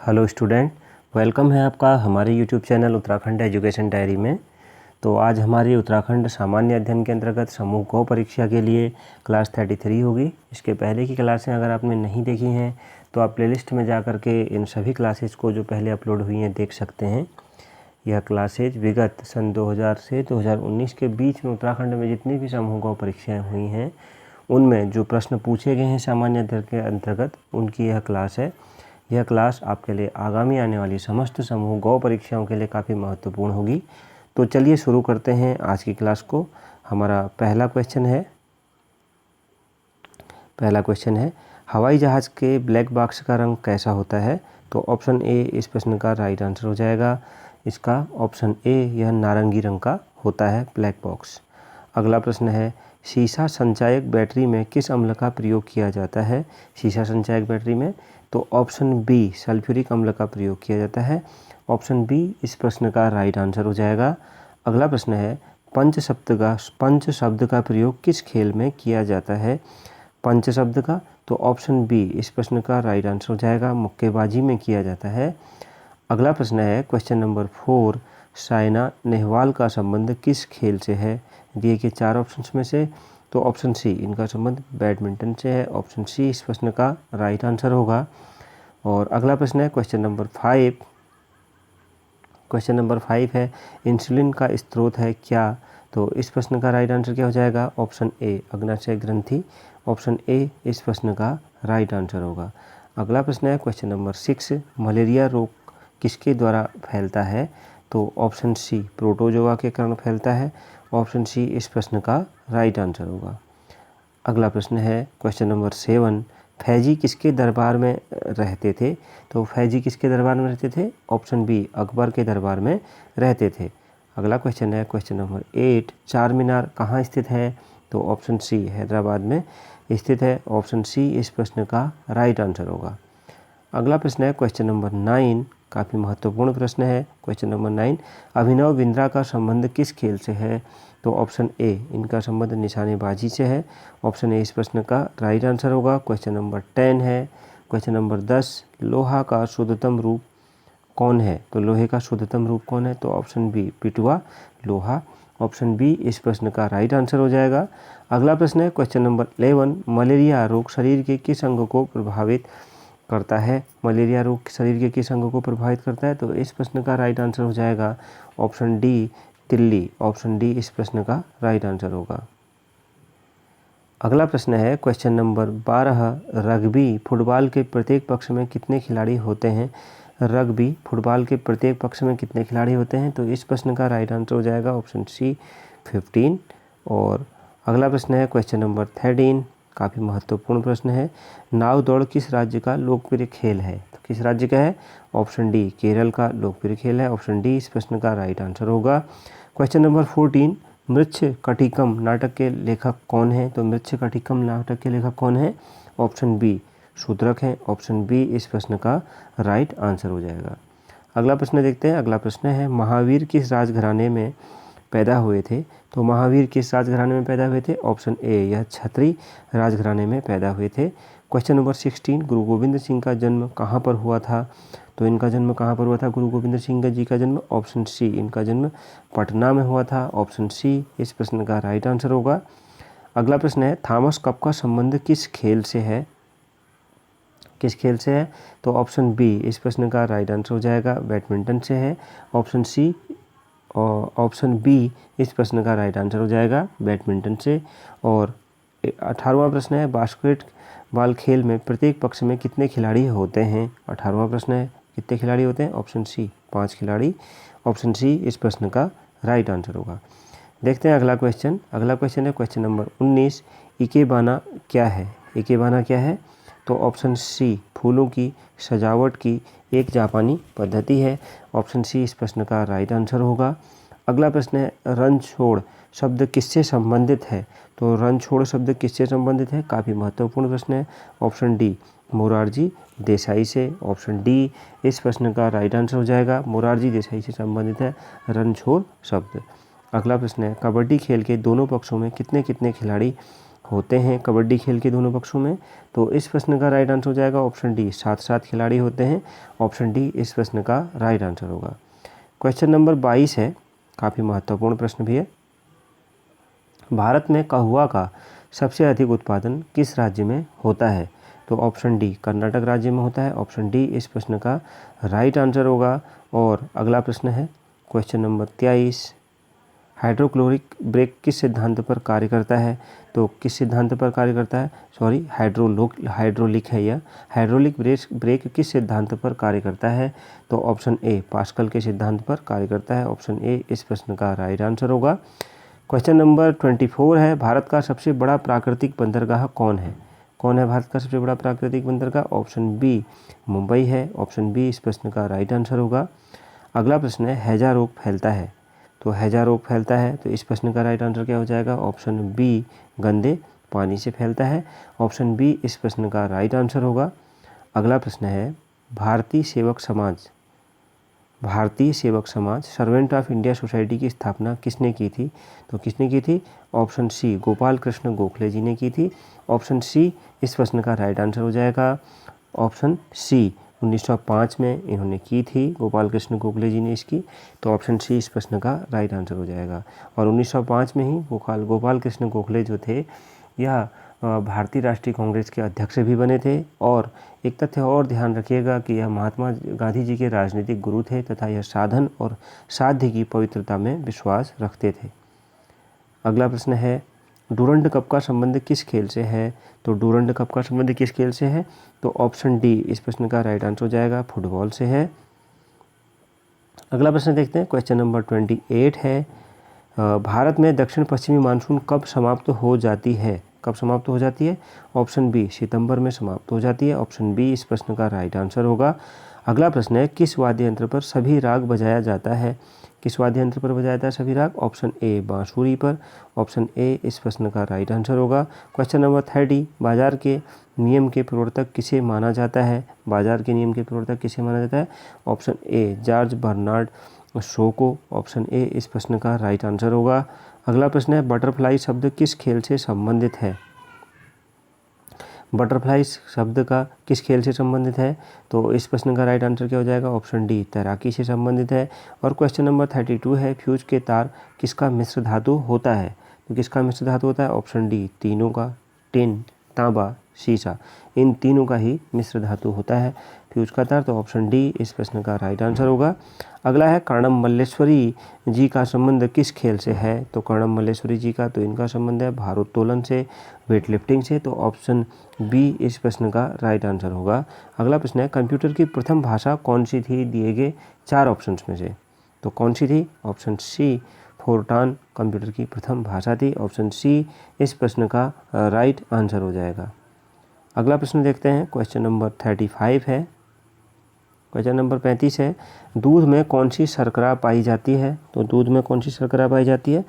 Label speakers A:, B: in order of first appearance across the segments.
A: Hello student, welcome है आपका हमारे YouTube channel Uttarakhand education diary में। तो आज हमारी उत्तराखंड सामान्य अध्ययन के अंतर्गत समूह क परीक्षा के लिए क्लास 33 होगी। इसके पहले की क्लासें अगर आपने नहीं देखी हैं तो आप प्लेलिस्ट में जा कर के इन सभी क्लासेस को जो पहले अपलोड हुई हैं देख सकते हैं। यह क्लासेज विगत सन 2000 से 2019 के बीच में उत्तराखंड में जितनी भी समूह क परीक्षाएँ हुई हैं उनमें जो प्रश्न पूछे गए हैं सामान्य अध्ययन के अंतर्गत उनकी यह क्लास है। यह क्लास आपके लिए आगामी आने वाली समस्त समूह गौ परीक्षाओं के लिए काफ़ी महत्वपूर्ण होगी। तो चलिए शुरू करते हैं आज की क्लास को। हमारा पहला क्वेश्चन है हवाई जहाज़ के ब्लैक बॉक्स का रंग कैसा होता है? तो ऑप्शन ए इस प्रश्न का राइट आंसर हो जाएगा। इसका ऑप्शन ए यह नारंगी रंग का होता है ब्लैक बॉक्स। अगला प्रश्न है शीशा संचायक बैटरी में किस अम्ल का प्रयोग किया जाता है? शीशा संचायक बैटरी में तो ऑप्शन बी सल्फ्यूरिक अम्ल का प्रयोग किया जाता है। ऑप्शन बी इस प्रश्न का राइट आंसर हो जाएगा। अगला प्रश्न है पंच शब्द का प्रयोग किस खेल में किया जाता है? पंच शब्द का तो ऑप्शन बी इस प्रश्न का राइट आंसर हो जाएगा, मुक्केबाजी में किया जाता है। अगला प्रश्न है क्वेश्चन नंबर 4 साइना नेहवाल का संबंध किस खेल से है? दिए गए 4 ऑप्शंस में से तो ऑप्शन सी इनका संबंध बैडमिंटन से है। ऑप्शन सी इस प्रश्न का राइट आंसर होगा। और अगला प्रश्न है क्वेश्चन नंबर 5 है इंसुलिन का स्रोत है क्या? तो इस प्रश्न का राइट आंसर क्या हो जाएगा? ऑप्शन ए अग्नाशय ग्रंथि। ऑप्शन ए इस प्रश्न का राइट आंसर होगा। अगला प्रश्न है क्वेश्चन नंबर 6 मलेरिया रोग किसके द्वारा फैलता है? तो ऑप्शन सी प्रोटोजोआ के कारण फैलता है। ऑप्शन सी इस प्रश्न का राइट आंसर होगा। अगला प्रश्न है क्वेश्चन नंबर 7 फैजी किसके दरबार में रहते थे? तो फैजी किसके दरबार में रहते थे? ऑप्शन बी अकबर के दरबार में रहते थे। अगला क्वेश्चन है क्वेश्चन नंबर 8 चार मीनार कहाँ स्थित है? तो ऑप्शन सी हैदराबाद में स्थित है। ऑप्शन सी इस प्रश्न का राइट आंसर होगा। अगला प्रश्न है क्वेश्चन नंबर 9 काफ़ी महत्वपूर्ण प्रश्न है। क्वेश्चन नंबर 9 अभिनव बिंद्रा का संबंध किस खेल से है? तो ऑप्शन ए इनका संबंध निशानेबाजी से है। ऑप्शन ए इस प्रश्न का राइट आंसर होगा। क्वेश्चन नंबर 10 है क्वेश्चन नंबर 10 लोहा का शुद्धतम रूप कौन है? तो लोहे का शुद्धतम रूप कौन है? तो ऑप्शन बी पिटुआ लोहा। ऑप्शन बी इस प्रश्न का राइट आंसर हो जाएगा। अगला प्रश्न है क्वेश्चन नंबर 11 मलेरिया रोग शरीर के किस अंग को प्रभावित करता है? मलेरिया रोग शरीर के किस अंग को प्रभावित करता है? तो इस प्रश्न का राइट आंसर हो जाएगा ऑप्शन डी तिल्ली। ऑप्शन डी इस प्रश्न का राइट आंसर होगा। अगला प्रश्न है क्वेश्चन नंबर 12 रग्बी फुटबॉल के प्रत्येक पक्ष में कितने खिलाड़ी होते हैं? रग्बी फुटबॉल के प्रत्येक पक्ष में कितने खिलाड़ी होते हैं? तो इस प्रश्न का राइट आंसर हो जाएगा ऑप्शन सी 15। और अगला प्रश्न है क्वेश्चन नंबर 13 काफ़ी महत्वपूर्ण प्रश्न है नाव दौड़ किस राज्य का लोकप्रिय खेल है? तो किस राज्य का है? ऑप्शन डी केरल का लोकप्रिय खेल है। ऑप्शन डी इस प्रश्न का राइट आंसर होगा। क्वेश्चन नंबर 14 मृच्छकटिकम नाटक के लेखक कौन है? तो मृच्छकटिकम नाटक के लेखक कौन है? ऑप्शन बी शूद्रक है। ऑप्शन बी इस प्रश्न का राइट आंसर हो जाएगा। अगला प्रश्न देखते हैं। अगला प्रश्न है महावीर किस राजघराने में पैदा हुए थे? तो महावीर किस राजघराने में पैदा हुए थे? ऑप्शन ए यह छत्री राजघराने में पैदा हुए थे। क्वेश्चन नंबर 16 गुरु गोविंद सिंह का जन्म कहाँ पर हुआ था? तो इनका जन्म कहाँ पर हुआ था गुरु गोविंद सिंह जी का जन्म? ऑप्शन सी इनका जन्म पटना में हुआ था। ऑप्शन सी इस प्रश्न का राइट आंसर होगा। अगला प्रश्न है थॉमस कप का संबंध किस खेल से है? किस खेल से है? तो ऑप्शन बी इस प्रश्न का राइट आंसर हो जाएगा बैडमिंटन से है। ऑप्शन सी और ऑप्शन बी इस प्रश्न का राइट आंसर हो जाएगा बैडमिंटन से। और 18वां प्रश्न है बास्केटबॉल खेल में प्रत्येक पक्ष में कितने खिलाड़ी होते हैं? 18वां प्रश्न है कितने खिलाड़ी होते हैं? ऑप्शन सी 5 खिलाड़ी। ऑप्शन सी इस प्रश्न का राइट आंसर होगा। देखते हैं अगला क्वेश्चन। अगला क्वेश्चन है क्वेश्चन नंबर 19 इकेबाना क्या है? इकेबाना क्या है? तो ऑप्शन सी फूलों की सजावट की एक जापानी पद्धति है। ऑप्शन सी इस प्रश्न का राइट आंसर होगा। अगला प्रश्न है रणछोड़ शब्द किससे संबंधित है? तो रणछोड़ शब्द किससे संबंधित है? काफ़ी महत्वपूर्ण प्रश्न है। ऑप्शन डी मोरारजी देसाई से। ऑप्शन डी इस प्रश्न का राइट आंसर हो जाएगा। मोरारजी देसाई से संबंधित है रणछोड़ शब्द। अगला प्रश्न है कबड्डी खेल के दोनों पक्षों में कितने कितने खिलाड़ी होते हैं कबड्डी खेल के दोनों पक्षों में? तो इस प्रश्न का राइट आंसर हो जाएगा ऑप्शन डी, 7 खिलाड़ी होते हैं। ऑप्शन डी इस प्रश्न का राइट आंसर होगा। क्वेश्चन नंबर 22 है, काफ़ी महत्वपूर्ण प्रश्न भी है। भारत में कहवा का सबसे अधिक उत्पादन किस राज्य में होता है? तो ऑप्शन डी कर्नाटक राज्य में होता है। ऑप्शन डी इस प्रश्न का राइट आंसर होगा। और अगला प्रश्न है क्वेश्चन नंबर 23, हाइड्रोक्लोरिक ब्रेक किस सिद्धांत पर कार्य करता है? तो किस सिद्धांत पर कार्य करता है? सॉरी, हाइड्रोलिक है यह। हाइड्रोलिक ब्रेक किस सिद्धांत पर कार्य करता है? तो ऑप्शन ए पास्कल के सिद्धांत पर कार्य करता है। ऑप्शन ए इस प्रश्न का राइट आंसर होगा। क्वेश्चन नंबर 24 है, भारत का सबसे बड़ा प्राकृतिक बंदरगाह कौन है? कौन है भारत का सबसे बड़ा प्राकृतिक बंदरगाह? ऑप्शन बी मुंबई है। ऑप्शन बी इस प्रश्न का राइट आंसर होगा। अगला प्रश्न है, हैजा रोग फैलता है? तो हैजा रोग फैलता है, तो इस प्रश्न का राइट आंसर क्या हो जाएगा? ऑप्शन बी गंदे पानी से फैलता है। ऑप्शन बी इस प्रश्न का राइट आंसर होगा। अगला प्रश्न है, भारतीय सेवक समाज सर्वेंट ऑफ इंडिया सोसाइटी की स्थापना किसने की थी? तो किसने की थी? ऑप्शन सी गोपाल कृष्ण गोखले जी ने की थी। ऑप्शन सी इस प्रश्न का राइट आंसर हो जाएगा। ऑप्शन सी 1905 में इन्होंने की थी, गोपाल कृष्ण गोखले जी ने इसकी। तो ऑप्शन सी इस प्रश्न का राइट आंसर हो जाएगा। और 1905 में ही गोपाल कृष्ण गोखले जो थे यह भारतीय राष्ट्रीय कांग्रेस के अध्यक्ष भी बने थे। और एक तथ्य और ध्यान रखिएगा कि यह महात्मा गांधी जी के राजनीतिक गुरु थे तथा यह साधन और साध्य की पवित्रता में विश्वास रखते थे। अगला प्रश्न है, डूरंड कप का संबंध किस खेल से है? तो डूरंड कप का संबंध किस खेल से है? तो ऑप्शन डी इस प्रश्न का राइट आंसर हो जाएगा, फुटबॉल से है। अगला प्रश्न देखते हैं, क्वेश्चन नंबर 28 है, भारत में दक्षिण पश्चिमी मानसून कब समाप्त हो जाती है? कब समाप्त हो जाती है? ऑप्शन बी सितंबर में समाप्त हो जाती है। ऑप्शन बी इस प्रश्न का राइट आंसर होगा। अगला प्रश्न है, किस वाद्य यंत्र पर सभी राग बजाया जाता है? किस वाद्य यंत्र पर बजाया जाता है सभी राग? ऑप्शन ए बांसुरी पर। ऑप्शन ए इस प्रश्न का राइट आंसर होगा। क्वेश्चन नंबर 30, बाजार के नियम के प्रवर्तक किसे माना जाता है? बाजार के नियम के प्रवर्तक किसे माना जाता है? Option A George Bernard Shaw को। ऑप्शन ए इस प्रश्न का राइट आंसर होगा। अगला प्रश्न है, बटरफ्लाई शब्द किस खेल से संबंधित है? बटरफ्लाई शब्द का किस खेल से संबंधित है? तो इस प्रश्न का राइट आंसर क्या हो जाएगा? ऑप्शन डी तैराकी से संबंधित है। और क्वेश्चन नंबर 32 है, फ्यूज के तार किसका मिश्र धातु होता है? तो किसका मिश्र धातु होता है? ऑप्शन डी तीनों का, टिन, तांबा, शीशा, इन तीनों का ही मिश्र धातु होता है फ्यूज का तार। तो ऑप्शन डी इस प्रश्न का राइट आंसर होगा। अगला है, कर्णम मल्लेश्वरी जी का संबंध किस खेल से है? तो कर्णम मल्लेश्वरी जी का तो इनका संबंध है भारोत्तोलन से, वेट लिफ्टिंग से। तो ऑप्शन बी इस प्रश्न का राइट आंसर होगा। अगला प्रश्न है, कंप्यूटर की प्रथम भाषा कौन सी थी दिए गए 4 ऑप्शंस में से? तो कौन सी थी? ऑप्शन सी फोरट्रान कंप्यूटर की प्रथम भाषा थी। ऑप्शन सी इस प्रश्न का राइट आंसर हो जाएगा। अगला प्रश्न देखते हैं, क्वेश्चन नंबर 35 है। क्वेश्चन नंबर 35 है, दूध में कौन सी शर्करा पाई जाती है? तो दूध में कौन सी शर्करा पाई जाती है?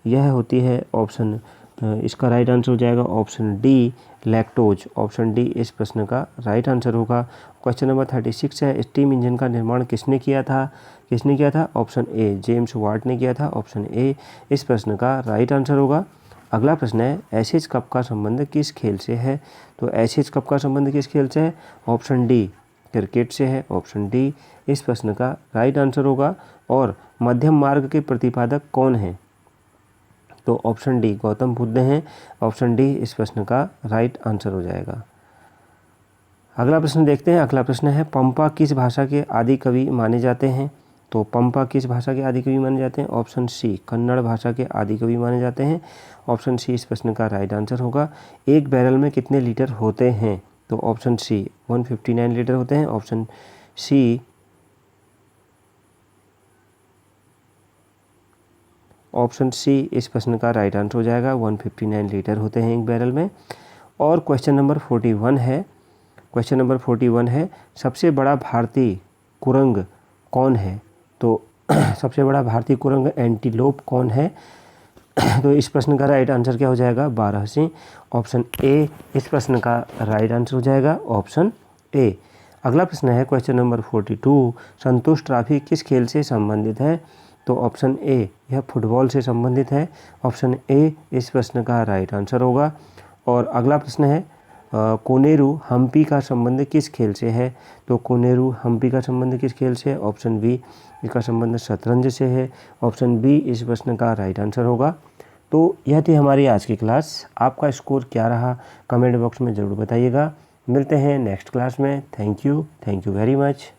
A: यह होती है ऑप्शन, इसका राइट आंसर हो जाएगा option D electrons. Option D इस प्रश्न का राइट आंसर होगा। क्वेश्चन नंबर 36 है, स्टीम इंजन का निर्माण किसने किया था? किसने किया था? ऑप्शन ए जेम्स वाट ने किया था। ऑप्शन ए इस प्रश्न का राइट आंसर होगा। अगला प्रश्न है, एशेज कप का संबंध किस खेल से है? तो एशेज कप का संबंध किस खेल से है? ऑप्शन डी क्रिकेट से है। ऑप्शन डी इस प्रश्न का राइट आंसर होगा। और मध्यम मार्ग के प्रतिपादक कौन हैं? तो ऑप्शन डी गौतम बुद्ध हैं। ऑप्शन डी इस प्रश्न का राइट आंसर हो जाएगा। अगला प्रश्न देखते हैं। अगला प्रश्न है, पंपा किस भाषा के आदि कवि माने जाते हैं? तो पंपा किस भाषा के आदि कवि माने जाते हैं? ऑप्शन सी कन्नड़ भाषा के आदि कवि माने जाते हैं। ऑप्शन सी इस प्रश्न का राइट आंसर होगा। एक बैरल में कितने लीटर होते हैं? तो ऑप्शन सी 159 लीटर होते हैं। ऑप्शन सी इस प्रश्न का राइट आंसर हो जाएगा। 159 लीटर होते हैं एक बैरल में। और क्वेश्चन नंबर 41 है। क्वेश्चन नंबर 41 है, सबसे बड़ा भारतीय कुरंग कौन है? तो सबसे बड़ा भारतीय कुरंग एंटीलोप कौन है? तो इस प्रश्न का राइट आंसर क्या हो जाएगा? बारहसिंह। ऑप्शन ए इस प्रश्न का राइट आंसर हो जाएगा। Option A. अगला प्रश्न है क्वेश्चन नंबर 42, संतोष ट्रॉफी किस खेल से संबंधित है? तो ऑप्शन ए यह फुटबॉल से संबंधित है। ऑप्शन ए इस प्रश्न का राइट आंसर होगा। और अगला प्रश्न है कोनेरू हम्पी का संबंध किस खेल से है? तो कोनेरू हम्पी का संबंध किस खेल से है? ऑप्शन बी, इसका संबंध शतरंज से है। ऑप्शन बी इस प्रश्न का राइट आंसर होगा। तो यह थी हमारी आज की क्लास। आपका स्कोर क्या रहा कमेंट बॉक्स में ज़रूर बताइएगा। मिलते हैं नेक्स्ट क्लास में। Thank you very much.